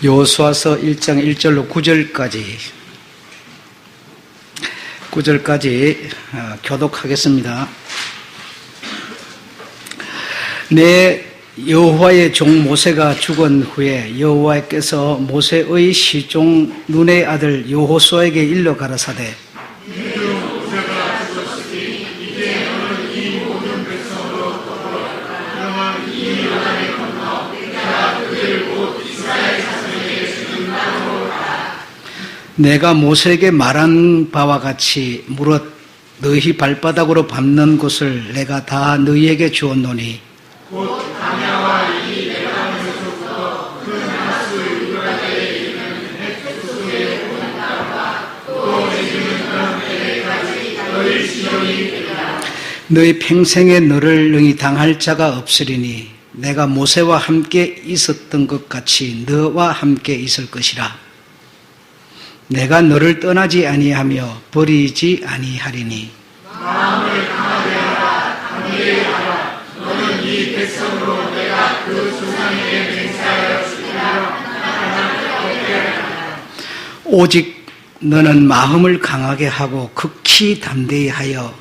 여호수아서 1장 1절로 9절까지 교독하겠습니다. 내 여호와의 종 모세가 죽은 후에 여호와께서 모세의 시종 눈의 아들 여호수아에게 일러 가라사대 내가 모세에게 말한 바와 같이 무릇 너희 발바닥으로 밟는 곳을 내가 다 너희에게 주었노니 곧 광야와 이 레바논에서부터 그 나스 유브라데에 이르는 헷수의 온 땅과 또 에기는 땅에까지 너희 시종이 되리라. 너희 평생에 너를 능히 당할 자가 없으리니 내가 모세와 함께 있었던 것 같이 너와 함께 있을 것이라. 내가 너를 떠나지 아니하며 버리지 아니하리니 마음을 강하게 하라. 강하게 하라. 너는 이 백성으로 내가 그 조상에게 맹세하여 주리라. 오직 너는 마음을 강하게 하고 극히 담대히 하여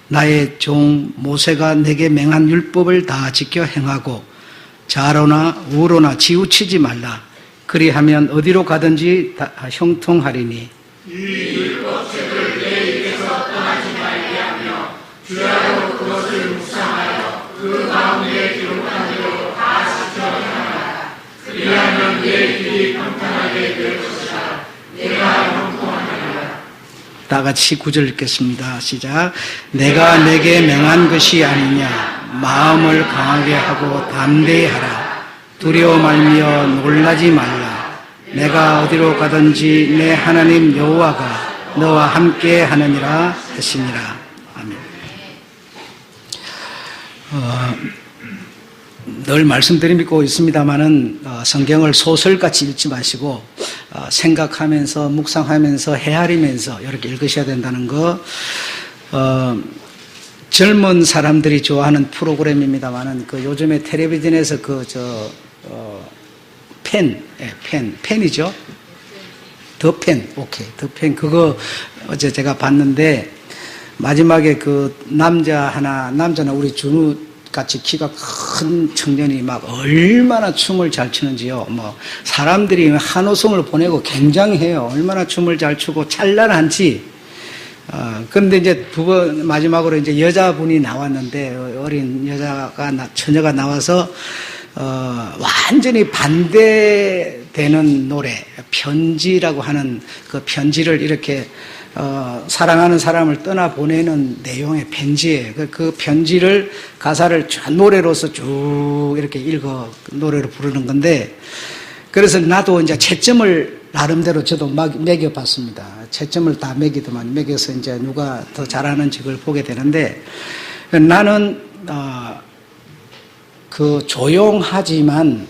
나의 종 모세가 내게 맹한 율법을 다 지켜 행하고 좌로나 우로나 치우치지 말라. 그리하면 어디로 가든지 다 형통하리니 이 율법책을 내 입에서 떠나지 말게 하며 주야로 그것을 묵상하여 그 가운데 기록한 대로 다 지켜 행하라. 그리하면 내 길이 평탄하게 될 것이라. 내가 형통하리라. 다 같이 9절 읽겠습니다. 시작. 내가 내게 명한 것이 아니냐. 마음을 강하게 하고 담대히 하라. 두려워 말며 놀라지 말라. 내가 어디로 가든지 내 하나님 여호와가 너와 함께 하느니라 하시니라. 아멘. 늘 말씀드리고 있습니다마는 성경을 소설같이 읽지 마시고 생각하면서 묵상하면서 헤아리면서 이렇게 읽으셔야 된다는 거. 젊은 사람들이 좋아하는 프로그램입니다만은 요즘에 텔레비전에서 펜이죠? 더 펜 그거 어제 제가 봤는데 마지막에 남자나 우리 준우 같이 키가 큰 청년이 막 얼마나 춤을 잘 추는지요. 사람들이 한호성을 보내고 굉장해요. 얼마나 춤을 잘 추고 찬란한지. 그런데 이제 마지막으로 이제 여자분이 나왔는데 어린 처녀가 나와서 완전히 반대되는 노래, 편지라고 하는 그 편지를 이렇게 사랑하는 사람을 떠나보내는 내용의 편지예요. 그 편지를 가사를 노래로서 쭉 이렇게 노래로 부르는 건데, 그래서 나도 이제 채점을 나름대로 저도 매겨봤습니다. 채점을 다 매겨서 이제 누가 더 잘하는지 그걸 보게 되는데, 나는 조용하지만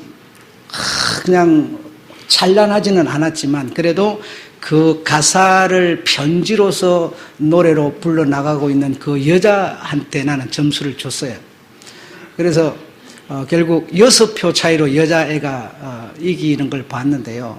그냥 찬란하지는 않았지만 그래도 그 가사를 편지로서 노래로 불러나가고 있는 그 여자한테 나는 점수를 줬어요. 그래서 결국 6표 차이로 여자애가 이기는 걸 봤는데요.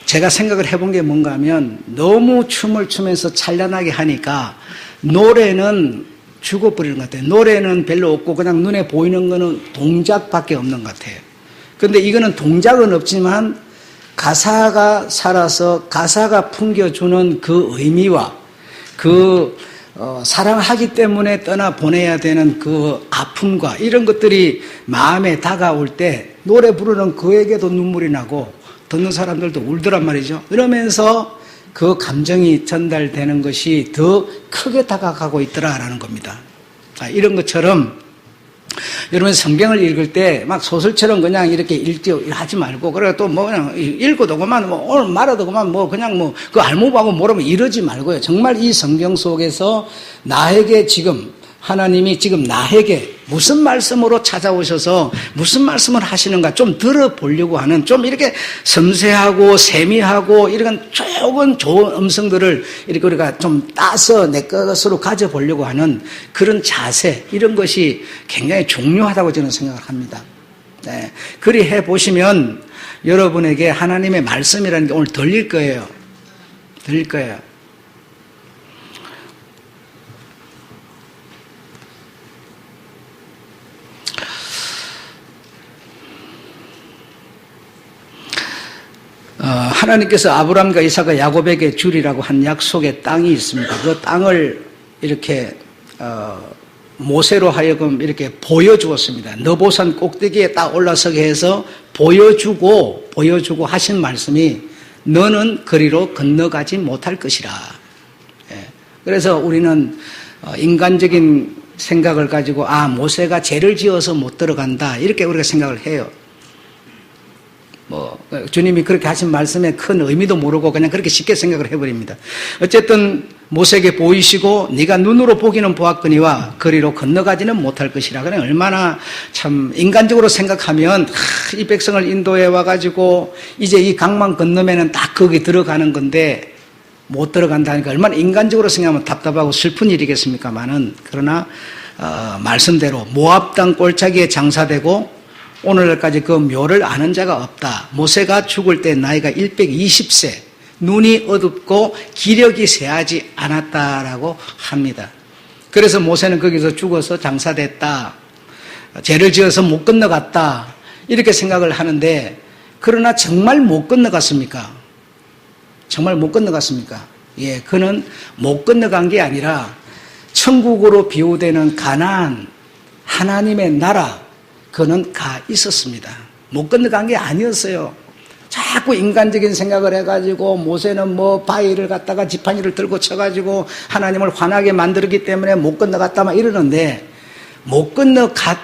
제가 생각을 해본 게 뭔가 하면 너무 춤을 추면서 찬란하게 하니까 노래는 죽어버리는 것 같아요. 노래는 별로 없고 그냥 눈에 보이는 거는 동작밖에 없는 것 같아요. 그런데 이거는 동작은 없지만 가사가 살아서 가사가 풍겨주는 그 의미와 사랑하기 때문에 떠나보내야 되는 그 아픔과 이런 것들이 마음에 다가올 때 노래 부르는 그에게도 눈물이 나고 듣는 사람들도 울더란 말이죠. 이러면서 그 감정이 전달되는 것이 더 크게 다가가고 있더라라는 겁니다. 이런 것처럼 여러분 성경을 읽을 때 막 소설처럼 그냥 이렇게 하지 말고, 그래 또 그냥 읽어도 그만 오늘 말아도 그만 그냥 그 알몸하고 뭐라면 이러지 말고요. 정말 이 성경 속에서 나에게 지금 하나님이 지금 나에게 무슨 말씀으로 찾아오셔서 무슨 말씀을 하시는가 좀 들어보려고 하는, 좀 이렇게 섬세하고 세미하고 이런 조금 좋은 음성들을 이렇게 우리가 좀 따서 내 것으로 가져보려고 하는 그런 자세, 이런 것이 굉장히 중요하다고 저는 생각을 합니다. 네. 그리 해보시면 여러분에게 하나님의 말씀이라는 게 오늘 들릴 거예요. 들릴 거예요. 하나님께서 아브라함과 이삭과 야곱에게 주리라고 한 약속의 땅이 있습니다. 그 땅을 이렇게 모세로 하여금 이렇게 보여주었습니다. 너보산 꼭대기에 딱 올라서게 해서 보여주고 하신 말씀이 너는 그리로 건너가지 못할 것이라. 그래서 우리는 인간적인 생각을 가지고 모세가 죄를 지어서 못 들어간다 이렇게 우리가 생각을 해요. 주님이 그렇게 하신 말씀에 큰 의미도 모르고 그냥 그렇게 쉽게 생각을 해버립니다. 어쨌든 모세에게 보이시고 네가 눈으로 보기는 보았거니와 그리로 건너가지는 못할 것이라. 그냥 얼마나 참 인간적으로 생각하면 이 백성을 인도해 와가지고 이제 이 강만 건너면은 딱 거기 들어가는 건데 못 들어간다니까 얼마나 인간적으로 생각하면 답답하고 슬픈 일이겠습니까만은 그러나 말씀대로 모압 땅 골짜기에 장사되고 오늘날까지 그 묘를 아는 자가 없다. 모세가 죽을 때 나이가 120세, 눈이 어둡고 기력이 쇠하지 않았다라고 합니다. 그래서 모세는 거기서 죽어서 장사됐다. 죄를 지어서 못 건너갔다. 이렇게 생각을 하는데 그러나 정말 못 건너갔습니까? 정말 못 건너갔습니까? 예, 그는 못 건너간 게 아니라 천국으로 비유되는 가나안, 하나님의 나라, 그는 가 있었습니다. 못 건너간 게 아니었어요. 자꾸 인간적인 생각을 해가지고 모세는 바위를 갖다가 지팡이를 들고 쳐가지고 하나님을 화나게 만들었기 때문에 못 건너갔다 막 이러는데 못 건너갔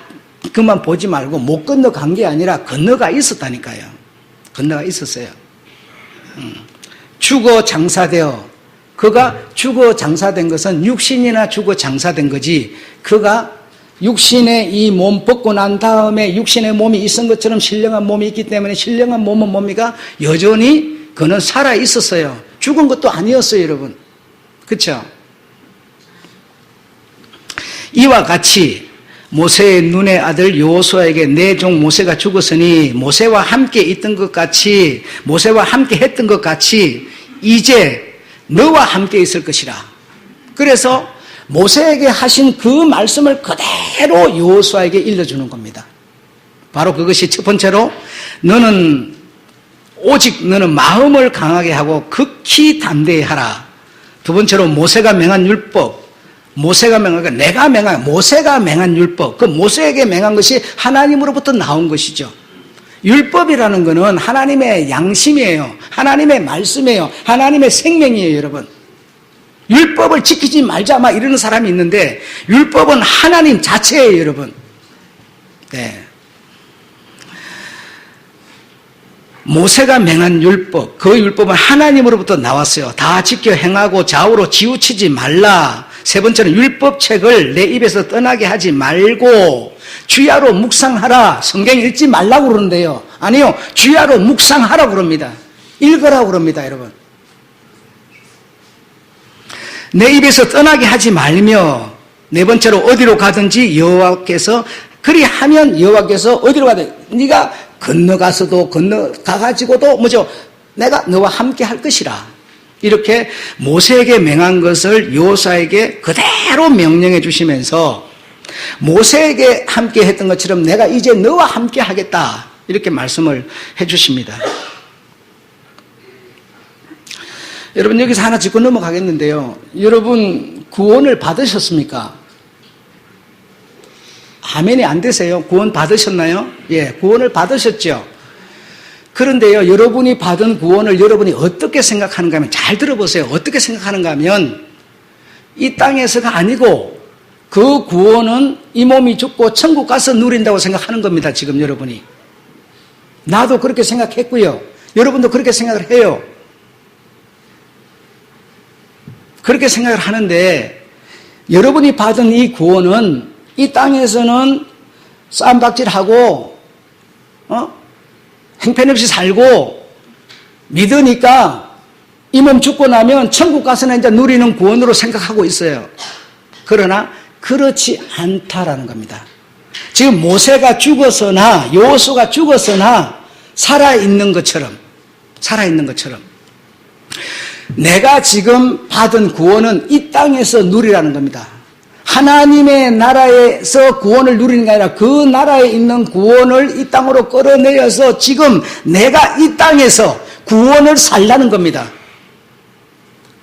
그만 보지 말고 못 건너간 게 아니라 건너가 있었다니까요. 건너가 있었어요. 죽어 장사되어 그가 죽어 장사된 것은 육신이나 죽어 장사된 거지 그가 육신의 이 몸 벗고 난 다음에 육신의 몸이 있은 것처럼 신령한 몸이 있기 때문에 신령한 몸은 뭡니까? 여전히 그는 살아 있었어요. 죽은 것도 아니었어요, 여러분. 그렇죠? 이와 같이 모세의 눈의 아들 여호수아에게 내 종 모세가 죽었으니 모세와 함께 있던 것 같이 모세와 함께 했던 것 같이 이제 너와 함께 있을 것이라. 그래서 모세에게 하신 그 말씀을 그대로 여호수아에게 일러주는 겁니다. 바로 그것이 첫 번째로 오직 너는 마음을 강하게 하고 극히 담대히 하라. 두 번째로 모세가 맹한 율법, 모세가 맹한 율법, 그 모세에게 맹한 것이 하나님으로부터 나온 것이죠. 율법이라는 것은 하나님의 양심이에요. 하나님의 말씀이에요. 하나님의 생명이에요, 여러분. 율법을 지키지 말자 막 이러는 사람이 있는데 율법은 하나님 자체예요, 여러분. 네. 모세가 맹한 율법, 그 율법은 하나님으로부터 나왔어요. 다 지켜 행하고 좌우로 치우치지 말라. 세 번째는 율법책을 내 입에서 떠나게 하지 말고 주야로 묵상하라. 성경 읽지 말라고 그러는데요. 아니요, 주야로 묵상하라고 그럽니다. 읽으라고 그럽니다, 여러분. 내 입에서 떠나게 하지 말며 네 번째로 어디로 가든지 여호와께서 그리하면 여호와께서 어디로 가든 네가 건너가서도 건너가가지고도 내가 너와 함께 할 것이라. 이렇게 모세에게 맹한 것을 여호수아에게 그대로 명령해 주시면서 모세에게 함께 했던 것처럼 내가 이제 너와 함께 하겠다. 이렇게 말씀을 해 주십니다. 여러분 여기서 하나 짚고 넘어가겠는데요. 여러분 구원을 받으셨습니까? 아멘이 안 되세요? 구원 받으셨나요? 예, 구원을 받으셨죠. 그런데요, 여러분이 받은 구원을 여러분이 어떻게 생각하는가 하면 잘 들어보세요. 어떻게 생각하는가 하면 이 땅에서가 아니고 그 구원은 이 몸이 죽고 천국 가서 누린다고 생각하는 겁니다. 지금 여러분이. 나도 그렇게 생각했고요. 여러분도 그렇게 생각을 해요. 그렇게 생각을 하는데 여러분이 받은 이 구원은 이 땅에서는 쌈박질하고 행편없이 살고 믿으니까 이 몸 죽고 나면 천국 가서는 이제 누리는 구원으로 생각하고 있어요. 그러나 그렇지 않다라는 겁니다. 지금 모세가 죽었으나 여호수아가 죽었으나 살아있는 것처럼 내가 지금 받은 구원은 이 땅에서 누리라는 겁니다. 하나님의 나라에서 구원을 누리는 게 아니라 그 나라에 있는 구원을 이 땅으로 끌어내려서 지금 내가 이 땅에서 구원을 살라는 겁니다.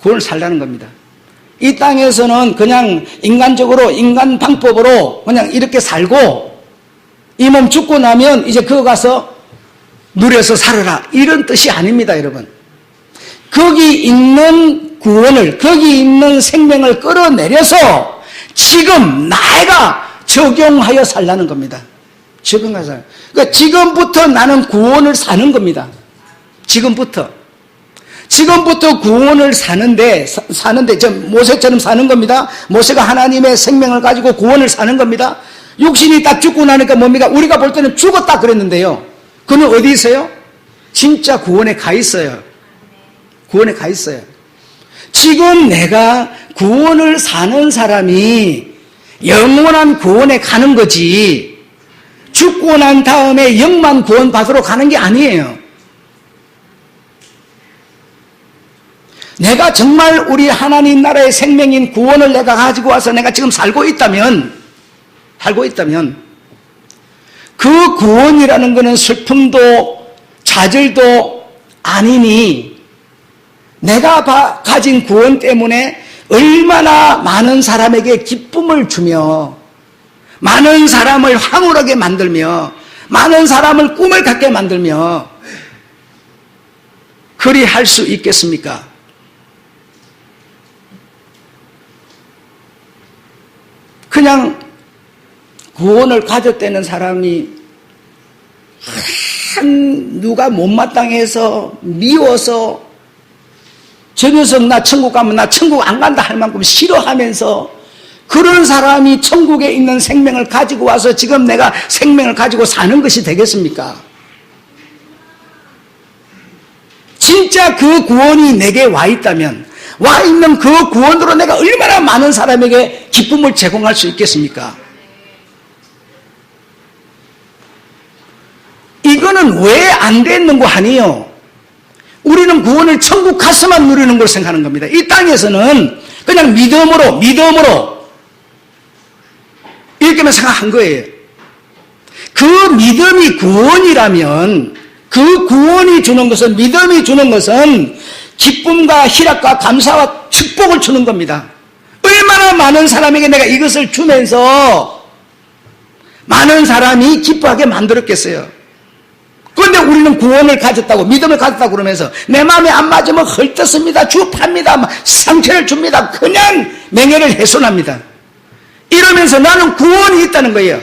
구원을 살라는 겁니다. 이 땅에서는 그냥 인간적으로 인간 방법으로 그냥 이렇게 살고 이 몸 죽고 나면 이제 그거 가서 누려서 살아라 이런 뜻이 아닙니다, 여러분. 거기 있는 구원을, 거기 있는 생명을 끌어내려서 지금 내가 적용하여 살라는 겁니다. 적용하여. 그러니까 지금부터 나는 구원을 사는 겁니다. 지금부터 구원을 사는데 모세처럼 사는 겁니다. 모세가 하나님의 생명을 가지고 구원을 사는 겁니다. 육신이 딱 죽고 나니까 뭡니까? 우리가 볼 때는 죽었다 그랬는데요. 그는 어디 있어요? 진짜 구원에 가 있어요. 구원에 가 있어요. 지금 내가 구원을 사는 사람이 영원한 구원에 가는 거지 죽고 난 다음에 영만 구원 받으러 가는 게 아니에요. 내가 정말 우리 하나님 나라의 생명인 구원을 내가 가지고 와서 내가 지금 살고 있다면 그 구원이라는 것은 슬픔도 좌절도 아니니 내가 가진 구원 때문에 얼마나 많은 사람에게 기쁨을 주며 많은 사람을 황홀하게 만들며 많은 사람을 꿈을 갖게 만들며 그리 할 수 있겠습니까? 그냥 구원을 가졌다는 사람이 누가 못마땅해서 미워서 저 녀석 나 천국 가면 나 천국 안 간다 할 만큼 싫어하면서 그런 사람이 천국에 있는 생명을 가지고 와서 지금 내가 생명을 가지고 사는 것이 되겠습니까? 진짜 그 구원이 내게 와 있다면 와 있는 그 구원으로 내가 얼마나 많은 사람에게 기쁨을 제공할 수 있겠습니까? 이거는 왜 안 됐는 거 아니에요? 우리는 구원을 천국 가서만 누리는 걸 생각하는 겁니다. 이 땅에서는 그냥 믿음으로 이렇게만 생각한 거예요. 그 믿음이 구원이라면 그 구원이 주는 것은 믿음이 주는 것은 기쁨과 희락과 감사와 축복을 주는 겁니다. 얼마나 많은 사람에게 내가 이것을 주면서 많은 사람이 기뻐하게 만들었겠어요. 그런데 우리는 구원을 가졌다고 믿음을 가졌다고 그러면서 내 마음에 안 맞으면 헐뜯습니다. 주팝니다. 상처를 줍니다. 그냥 명예를 훼손합니다. 이러면서 나는 구원이 있다는 거예요.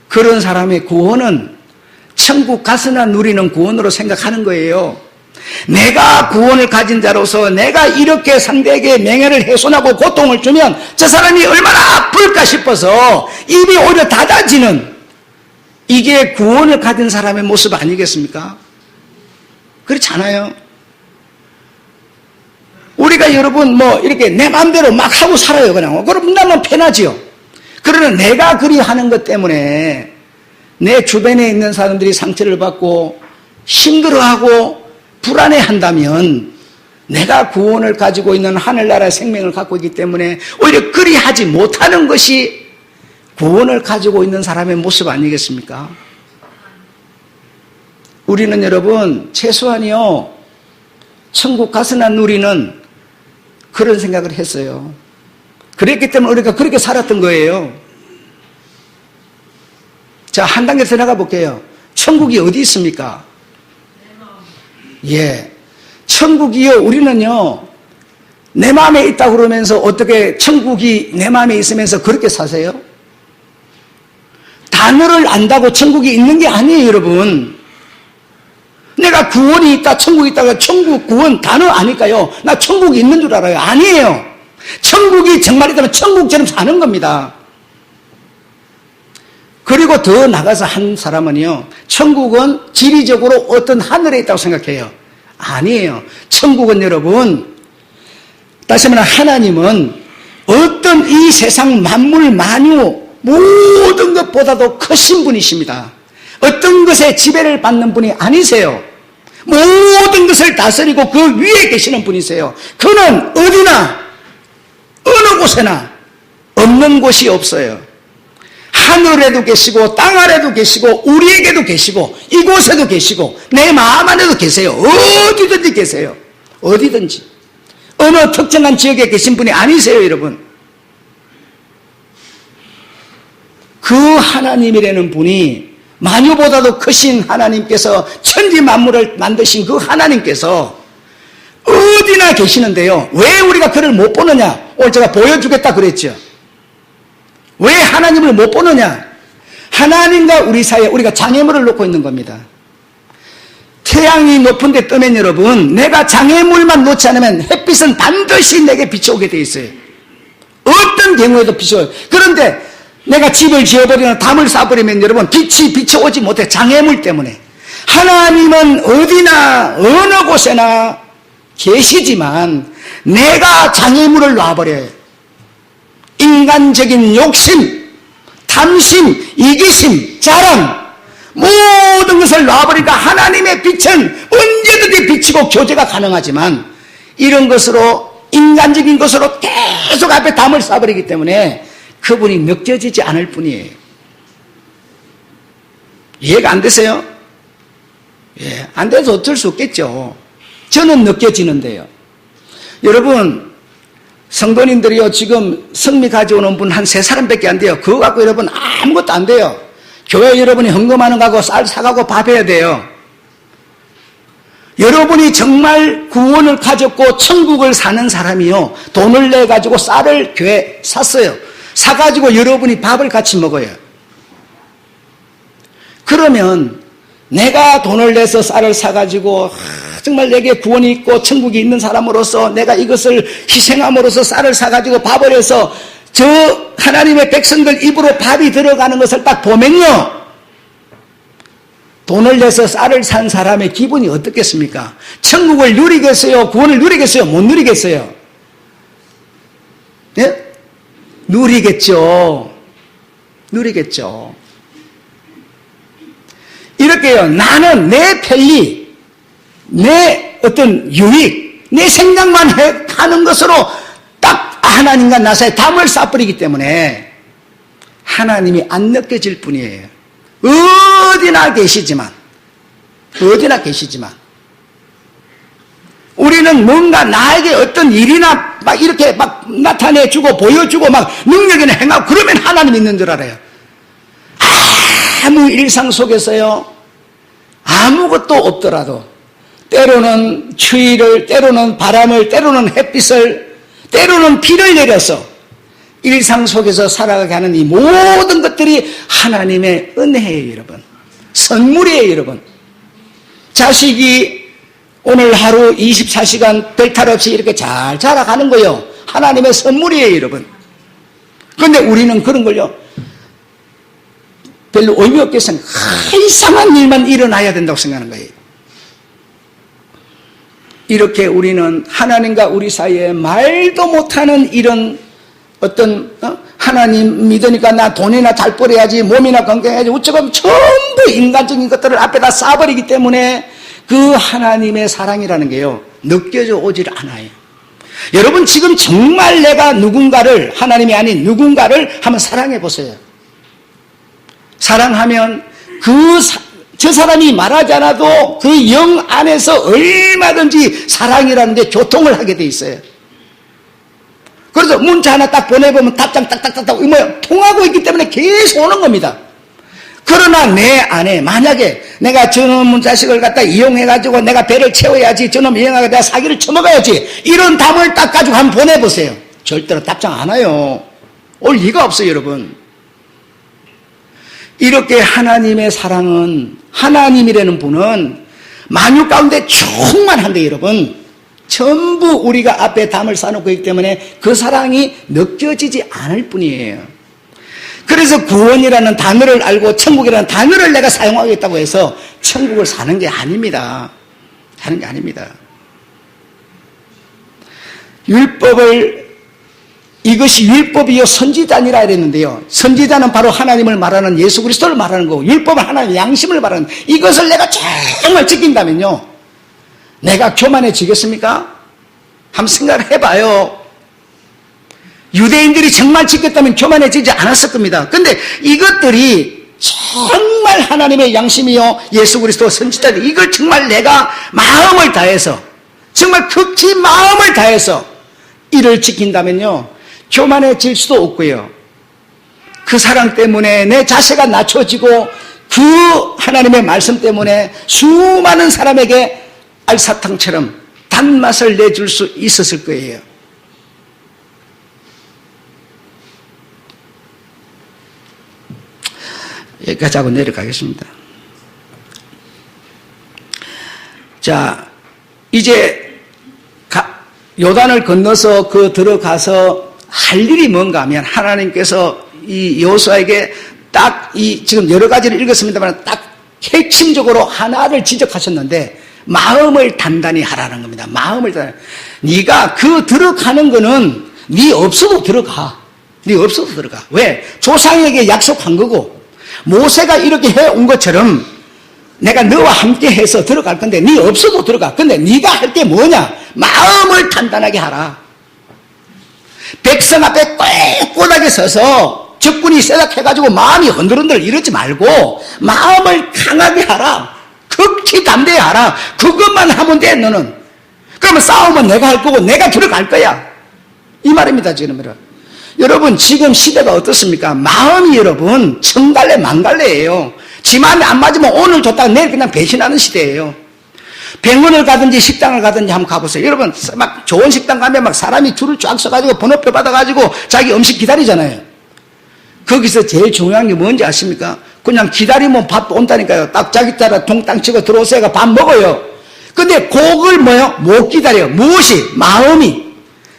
그런 사람의 구원은 천국 가서나 누리는 구원으로 생각하는 거예요. 내가 구원을 가진 자로서 내가 이렇게 상대에게 명예를 훼손하고 고통을 주면 저 사람이 얼마나 아플까 싶어서 입이 오히려 닫아지는 이게 구원을 가진 사람의 모습 아니겠습니까? 그렇지 않아요? 우리가 여러분 이렇게 내 마음대로 막 하고 살아요 그냥. 그럼 나는 편하지요. 그러나 내가 그리 하는 것 때문에 내 주변에 있는 사람들이 상처를 받고 힘들어하고 불안해한다면 내가 구원을 가지고 있는 하늘나라의 생명을 갖고 있기 때문에 오히려 그리 하지 못하는 것이 구원을 가지고 있는 사람의 모습 아니겠습니까? 우리는 여러분 최소한이요 천국 가서나 누리는 그런 생각을 했어요. 그랬기 때문에 우리가 그렇게 살았던 거예요. 자, 한 단계 더 나가 볼게요. 천국이 어디 있습니까? 예, 천국이요 우리는요 내 마음에 있다고 그러면서 어떻게 천국이 내 마음에 있으면서 그렇게 사세요? 단어를 안다고 천국이 있는 게 아니에요, 여러분. 내가 구원이 있다, 천국이 있다가 천국, 구원 단어 아닐까요? 나 천국이 있는 줄 알아요. 아니에요. 천국이 정말 있다면 천국처럼 사는 겁니다. 그리고 더 나가서 한 사람은요, 천국은 지리적으로 어떤 하늘에 있다고 생각해요. 아니에요. 천국은 여러분, 다시 말하면 하나님은 어떤 이 세상 만물 만유 모든 것보다도 크신 분이십니다. 어떤 것에 지배를 받는 분이 아니세요. 모든 것을 다스리고 그 위에 계시는 분이세요. 그는 어디나 어느 곳에나 없는 곳이 없어요. 하늘에도 계시고 땅 아래도 계시고 우리에게도 계시고 이곳에도 계시고 내 마음 안에도 계세요. 어디든지 계세요. 어디든지. 어느 특정한 지역에 계신 분이 아니세요, 여러분. 그 하나님이라는 분이 만유보다도 크신 하나님께서 천지 만물을 만드신 그 하나님께서 어디나 계시는데요. 왜 우리가 그를 못 보느냐? 오늘 제가 보여주겠다 그랬죠. 왜 하나님을 못 보느냐? 하나님과 우리 사이에 우리가 장애물을 놓고 있는 겁니다. 태양이 높은 데 뜨면 여러분, 내가 장애물만 놓지 않으면 햇빛은 반드시 내게 비춰오게 돼 있어요. 어떤 경우에도 비춰요. 그런데 내가 집을 지어버리거나 담을 쌓아버리면 여러분 빛이 비춰오지 못해. 장애물 때문에. 하나님은 어디나 어느 곳에나 계시지만 내가 장애물을 놔버려요. 인간적인 욕심, 탐심, 이기심, 자랑 모든 것을 놔버리니까 하나님의 빛은 언제든지 비치고 교제가 가능하지만 이런 것으로 인간적인 것으로 계속 앞에 담을 쌓아버리기 때문에 그분이 느껴지지 않을 뿐이에요. 이해가 안 되세요? 예, 안 돼서 어쩔 수 없겠죠. 저는 느껴지는데요. 여러분, 성도님들이요, 지금 성미 가져오는 분 한 3사람밖에 안 돼요. 그거 갖고 여러분 아무것도 안 돼요. 교회 여러분이 헌금하는 거하고 쌀 사가고 밥 해야 돼요. 여러분이 정말 구원을 가졌고 천국을 사는 사람이요, 돈을 내가지고 쌀을 교회에 샀어요. 사가지고 여러분이 밥을 같이 먹어요. 그러면 내가 돈을 내서 쌀을 사가지고 정말 내게 구원이 있고 천국이 있는 사람으로서 내가 이것을 희생함으로써 쌀을 사가지고 밥을 해서 저 하나님의 백성들 입으로 밥이 들어가는 것을 딱 보면요, 돈을 내서 쌀을 산 사람의 기분이 어떻겠습니까? 천국을 누리겠어요? 구원을 누리겠어요? 못 누리겠어요? 예? 누리겠죠. 누리겠죠. 이렇게요, 나는 내 편리, 내 어떤 유익, 내 생각만 하는 것으로 딱 하나님과 나 사이에 담을 쌓아버리기 때문에 하나님이 안 느껴질 뿐이에요. 어디나 계시지만 우리는 뭔가 나에게 어떤 일이나 막 이렇게 막 나타내주고 보여주고 막 능력이나 행하고 그러면 하나님 있는 줄 알아요. 아무 일상 속에서요, 아무것도 없더라도 때로는 추위를, 때로는 바람을, 때로는 햇빛을, 때로는 비를 내려서 일상 속에서 살아가게 하는 이 모든 것들이 하나님의 은혜예요, 여러분. 선물이에요, 여러분. 자식이 오늘 하루 24시간 별탈 없이 이렇게 잘 자라가는 거요, 하나님의 선물이에요, 여러분. 그런데 우리는 그런 걸요, 별로 의미 없게 생각, 이상한 일만 일어나야 된다고 생각하는 거예요. 이렇게 우리는 하나님과 우리 사이에 말도 못하는 이런 어떤 하나님 믿으니까 나 돈이나 잘 벌어야지, 몸이나 건강해야지, 어쩌고 전부 인간적인 것들을 앞에다 쌓아버리기 때문에 그 하나님의 사랑이라는 게요, 느껴져 오질 않아요. 여러분, 지금 정말 내가 누군가를, 하나님이 아닌 누군가를 한번 사랑해 보세요. 사랑하면 저 사람이 말하지 않아도 그 영 안에서 얼마든지 사랑이라는 게 교통을 하게 돼 있어요. 그래서 문자 하나 딱 보내보면 답장 딱딱딱딱 통하고 있기 때문에 계속 오는 겁니다. 그러나 내 안에 만약에 내가 저놈 자식을 갖다 이용해가지고 내가 배를 채워야지, 저놈 이용해가지고 내가 사기를 쳐먹어야지, 이런 답을 딱 가지고 한번 보내보세요. 절대로 답장 안 와요. 올 리가 없어요, 여러분. 이렇게 하나님의 사랑은, 하나님이라는 분은 만유 가운데 충만한데 여러분, 전부 우리가 앞에 담을 쌓아놓고 있기 때문에 그 사랑이 느껴지지 않을 뿐이에요. 그래서 구원이라는 단어를 알고 천국이라는 단어를 내가 사용하겠다고 해서 천국을 사는 게 아닙니다. 사는 게 아닙니다. 율법을 이것이 율법이요 선지자니라 이랬는데요. 선지자는 바로 하나님을 말하는 예수 그리스도를 말하는 거고, 율법은 하나님의 양심을 말하는, 이것을 내가 정말 지킨다면요, 내가 교만해지겠습니까? 한번 생각을 해봐요. 유대인들이 정말 지켰다면 교만해지지 않았을 겁니다. 근데 이것들이 정말 하나님의 양심이요 예수 그리스도 선지자들, 이걸 정말 내가 마음을 다해서, 정말 극히 마음을 다해서 이를 지킨다면요, 교만해질 수도 없고요, 그 사랑 때문에 내 자세가 낮춰지고 그 하나님의 말씀 때문에 수많은 사람에게 알사탕처럼 단맛을 내줄 수 있었을 거예요. 여기까지 하고 내려가겠습니다. 자, 이제 요단을 건너서 들어가서 할 일이 뭔가 하면, 하나님께서 이 여호수아에게 딱 지금 여러 가지를 읽었습니다만 딱 핵심적으로 하나를 지적하셨는데, 마음을 단단히 하라는 겁니다. 마음을 단단히. 네가 들어가는 거는 네 없어도 들어가. 네 없어도 들어가. 왜? 조상에게 약속한 거고, 모세가 이렇게 해온 것처럼 내가 너와 함께 해서 들어갈 건데 네 없어도 들어가. 근데 네가 할 게 뭐냐? 마음을 단단하게 하라. 백성 앞에 꼿꼿하게 서서 적군이 세닥해가지고 마음이 흔들흔들 이러지 말고 마음을 강하게 하라. 극히 담대히 하라. 그것만 하면 돼, 너는. 그러면 싸움은 내가 할 거고 내가 들어갈 거야. 이 말입니다, 지금. 여러분, 지금 시대가 어떻습니까? 마음이 여러분, 천갈래 만갈래예요. 지 마음에 안 맞으면 오늘 줬다가 내일 그냥 배신하는 시대예요. 병원을 가든지 식당을 가든지 한번 가보세요. 여러분, 막 좋은 식당 가면 막 사람이 줄을 쫙 서가지고 번호표 받아가지고 자기 음식 기다리잖아요. 거기서 제일 중요한 게 뭔지 아십니까? 그냥 기다리면 밥 온다니까요. 딱 자기 따라 동땅 치고 들어오세요. 밥 먹어요. 근데 그걸 못 기다려요. 무엇이? 마음이.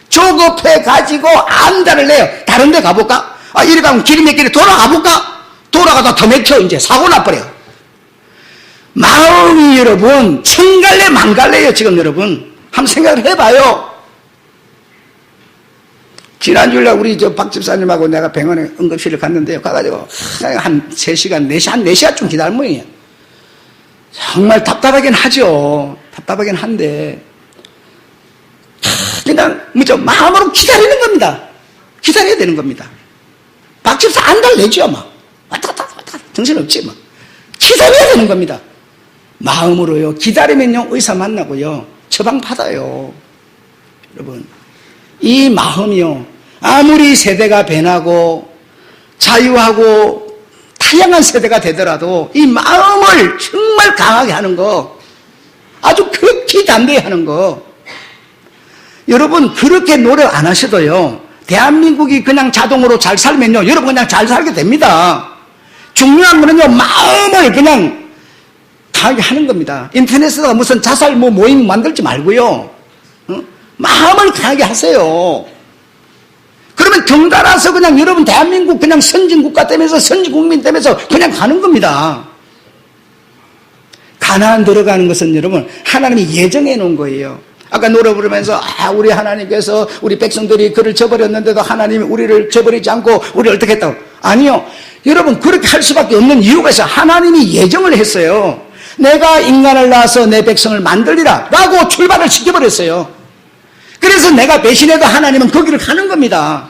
조급해가지고 안달을 내요. 다른 데 가볼까? 이리 가면 길이 몇 길이 돌아가볼까? 돌아가다 더 맥혀, 이제. 사고 나버려. 마음이 여러분, 천갈래 만갈래요, 지금 여러분. 한번 생각을 해봐요. 지난주에 우리 박 집사님하고 내가 병원에 응급실을 갔는데요. 가가지고 한 3시간, 4시, 한 4시간쯤 기다린 모양이에요. 정말 답답하긴 하죠. 답답하긴 한데, 그냥 마음으로 기다리는 겁니다. 기다려야 되는 겁니다. 박 집사 안달 내죠, 막. 왔다 갔다 정신없지, 막. 기다려야 되는 겁니다. 마음으로요. 기다리면요, 의사 만나고요, 처방 받아요. 여러분, 이 마음이요, 아무리 세대가 변하고 자유하고 다양한 세대가 되더라도 이 마음을 정말 강하게 하는 거, 아주 극히 담대히 하는 거, 여러분, 그렇게 노력 안 하셔도요, 대한민국이 그냥 자동으로 잘 살면요, 여러분 그냥 잘 살게 됩니다. 중요한 거는요, 마음을 그냥 강하게 하는 겁니다. 인터넷에다가 무슨 자살 모임 만들지 말고요, 마음을 강하게 하세요. 그러면 덩달아서 그냥 여러분 대한민국 그냥 선진국가 되면서 선진국민 되면서 그냥 가는 겁니다. 가나안 들어가는 것은 여러분 하나님이 예정해 놓은 거예요. 아까 노래 부르면서 우리 하나님께서 우리 백성들이 그를 저버렸는데도 하나님이 우리를 저버리지 않고 우리를 어떻게 했다고? 아니요. 여러분 그렇게 할 수밖에 없는 이유가 있어요. 하나님이 예정을 했어요. 내가 인간을 낳아서 내 백성을 만들리라 라고 출발을 시켜버렸어요. 그래서 내가 배신해도 하나님은 거기를 가는 겁니다.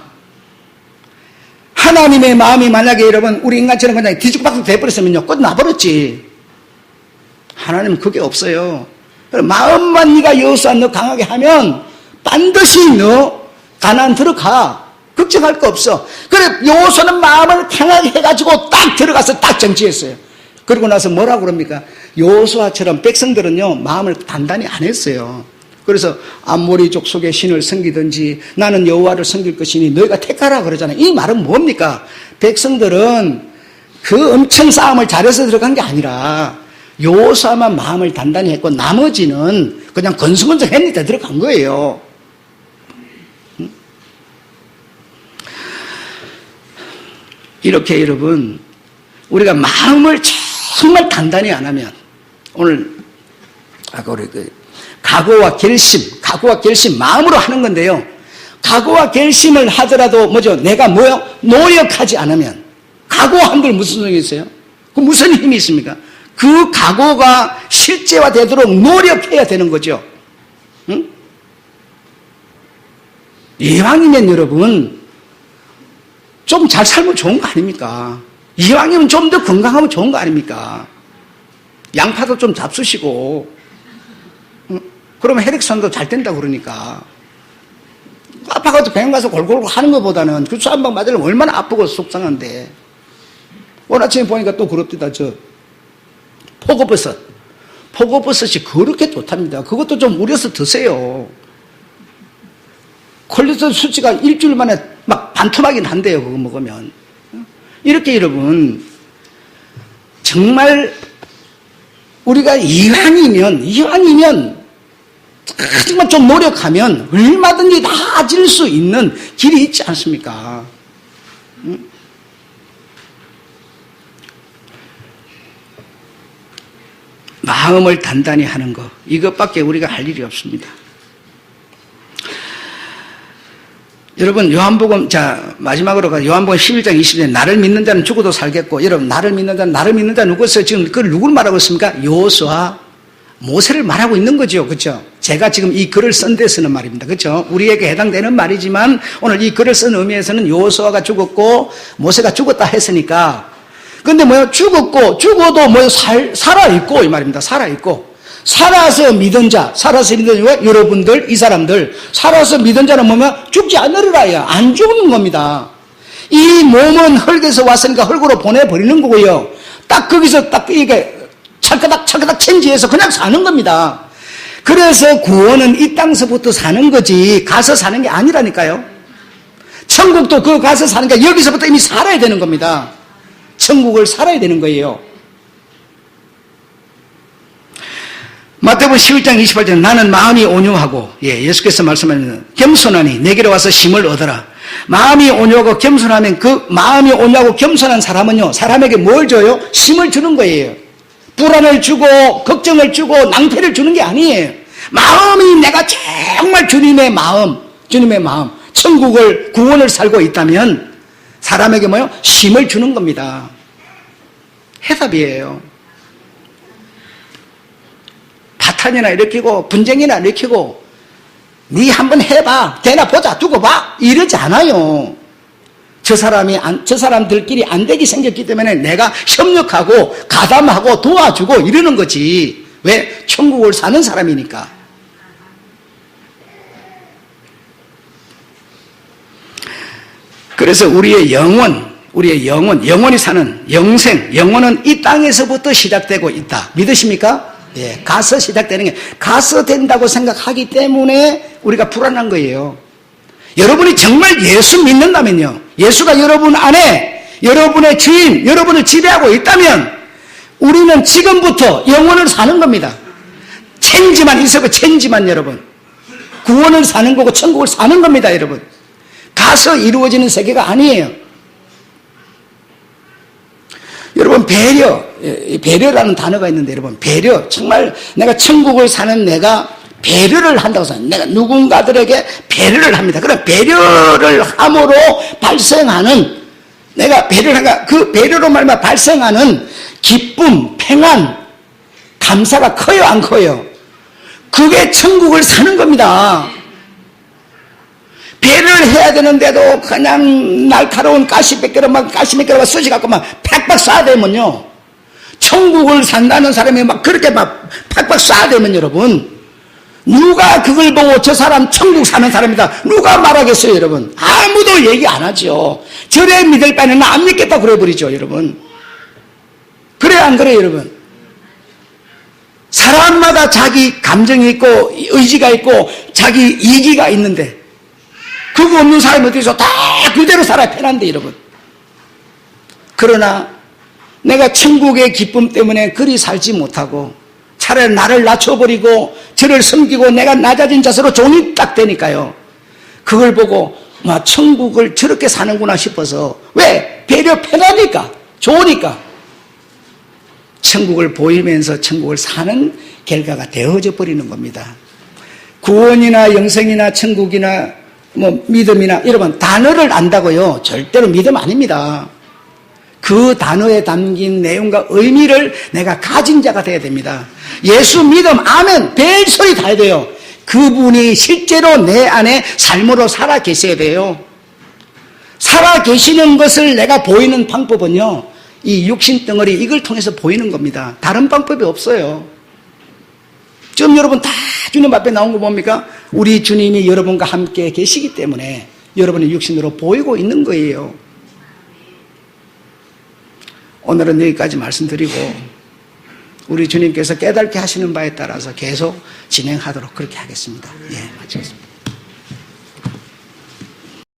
하나님의 마음이 만약에 여러분 우리 인간처럼 그냥 뒤죽박죽 돼버렸으면요, 끝나버렸지. 하나님은 그게 없어요. 마음만 네가 여호수아 너 강하게 하면 반드시 너 가나안 들어가. 걱정할 거 없어. 그래 여호수아는 마음을 강하게 해가지고 딱 들어가서 딱 정치했어요. 그러고 나서 뭐라고 그럽니까? 여호수아처럼 백성들은요 마음을 단단히 안 했어요. 그래서 암모리 족속의 신을 섬기든지 나는 여호와를 섬길 것이니 너희가 택하라 그러잖아요. 이 말은 뭡니까? 백성들은 그 엄청 싸움을 잘해서 들어간 게 아니라 여호수아만 마음을 단단히 했고 나머지는 그냥 건성건성 했는데 들어간 거예요. 이렇게 여러분 우리가 마음을 정말 단단히 안 하면 오늘 아까 우리 각오와 결심 마음으로 하는 건데요. 각오와 결심을 하더라도 뭐죠? 내가 뭐요? 노력하지 않으면 각오한들 무슨 소용이 있어요? 그 무슨 힘이 있습니까? 그 각오가 실제화되도록 노력해야 되는 거죠. 응? 이왕이면 여러분 좀 잘 살면 좋은 거 아닙니까? 이왕이면 좀 더 건강하면 좋은 거 아닙니까? 양파도 좀 잡수시고 그러면 혈액순환도 잘 된다고 그러니까 아파가지고 병원 가서 골골 하는 것보다는 주사 한 방 맞으려면 얼마나 아프고 속상한데 오늘 아침에 보니까 또 그렇답니다. 저 포고버섯이 그렇게 좋답니다. 그것도 좀 우려서 드세요. 콜레스테롤 수치가 일주일 만에 막 반토막이 난대요. 그거 먹으면. 이렇게 여러분 정말 우리가 이왕이면 정말 좀 노력하면 얼마든지 나아질 수 있는 길이 있지 않습니까? 마음을 단단히 하는 것, 이것밖에 우리가 할 일이 없습니다. 여러분 요한복음 마지막으로 요한복음 11장 20절에 나를 믿는 자는 죽어도 살겠고, 여러분 나를 믿는 자는 누구세요? 지금 그걸 누구를 말하고 있습니까? 여호수아 모세를 말하고 있는 거죠. 그렇죠? 제가 지금 이 글을 쓴 데 쓰는 말입니다. 그렇죠? 우리에게 해당되는 말이지만 오늘 이 글을 쓴 의미에서는 여호수아가 죽었고 모세가 죽었다 했으니까, 근데 죽어도 살아있고 이 말입니다. 살아서 믿은 자, 여러분들, 이 사람들, 살아서 믿은 자는 죽지 않으리라. 안 죽는 겁니다. 이 몸은 흙에서 왔으니까 흙으로 보내버리는 거고요. 딱 거기서 이게 찰까닥 체인지해서 그냥 사는 겁니다. 그래서 구원은 이 땅서부터 사는 거지, 가서 사는 게 아니라니까요. 천국도 그 가서 사는 게 여기서부터 이미 살아야 되는 겁니다. 천국을 살아야 되는 거예요. 마태복음 11장 28절 나는 마음이 온유하고, 예수께서 말씀하시는 겸손하니 내게로 와서 쉼을 얻어라. 마음이 온유하고 겸손하면 그 마음이 온유하고 겸손한 사람은요, 사람에게 뭘 줘요? 쉼을 주는 거예요. 불안을 주고 걱정을 주고 낭패를 주는 게 아니에요. 마음이 내가 정말 주님의 마음, 천국을, 구원을 살고 있다면 사람에게 쉼을 주는 겁니다. 해답이에요. 파탄이나 일으키고 분쟁이나 일으키고 네 한번 해봐, 되나 보자, 두고 봐, 이러지 않아요. 저 사람들끼리 안 되기 생겼기 때문에 내가 협력하고 가담하고 도와주고 이러는 거지. 왜? 천국을 사는 사람이니까. 그래서 우리의 영원히 사는 영원은 이 땅에서부터 시작되고 있다. 믿으십니까? 가서 시작되는 게, 가서 된다고 생각하기 때문에 우리가 불안한 거예요. 여러분이 정말 예수 믿는다면요, 예수가 여러분 안에 여러분의 주인, 여러분을 지배하고 있다면 우리는 지금부터 영원을 사는 겁니다. 체인지만 있어도 체인지만 여러분, 구원을 사는 거고 천국을 사는 겁니다. 여러분, 가서 이루어지는 세계가 아니에요. 여러분, 배려라는 단어가 있는데, 여러분, 배려, 정말 내가 천국을 사는 내가 배려를 한다고 생각해요. 내가 누군가들에게 배려를 합니다. 그럼 배려를 함으로 발생하는, 내가 그 배려로 말미암아 발생하는 기쁨, 평안, 감사가 커요, 안 커요? 그게 천국을 사는 겁니다. 배려를 해야 되는데도 그냥 날카로운 가시 몇 개로만 쑤시갖고 막 팍팍 쏴대면요, 천국을 산다는 사람이 막 그렇게 막 팍팍 쏴대면 여러분, 누가 그걸 보고 저 사람 천국 사는 사람이다 누가 말하겠어요? 여러분, 아무도 얘기 안 하죠. 저래 믿을 바에는 안 믿겠다 그래버리죠. 여러분, 그래요, 안 그래요? 여러분, 사람마다 자기 감정이 있고 의지가 있고 자기 이기가 있는데, 그거 없는 사람이 어디서 다 그대로 살아야 편한데 여러분. 그러나 내가 천국의 기쁨 때문에 그리 살지 못하고 차라리 나를 낮춰버리고 저를 섬기고 내가 낮아진 자세로 종이 딱 되니까요, 그걸 보고 천국을 저렇게 사는구나 싶어서, 왜? 배려, 편하니까, 좋으니까 천국을 보이면서 천국을 사는 결과가 되어져 버리는 겁니다. 구원이나 영생이나 천국이나 뭐 믿음이나 여러분 단어를 안다고요 절대로 믿음 아닙니다. 그 단어에 담긴 내용과 의미를 내가 가진 자가 돼야 됩니다. 예수 믿음 아멘 벨소리 다 해야 돼요. 그분이 실제로 내 안에 삶으로 살아 계셔야 돼요. 살아 계시는 것을 내가 보이는 방법은요 이 육신 덩어리 이걸 통해서 보이는 겁니다. 다른 방법이 없어요. 지금 여러분 다 주님 앞에 나온 거 뭡니까? 우리 주님이 여러분과 함께 계시기 때문에 여러분의 육신으로 보이고 있는 거예요. 오늘은 여기까지 말씀드리고 우리 주님께서 깨닫게 하시는 바에 따라서 계속 진행하도록 그렇게 하겠습니다. 예, 마치겠습니다.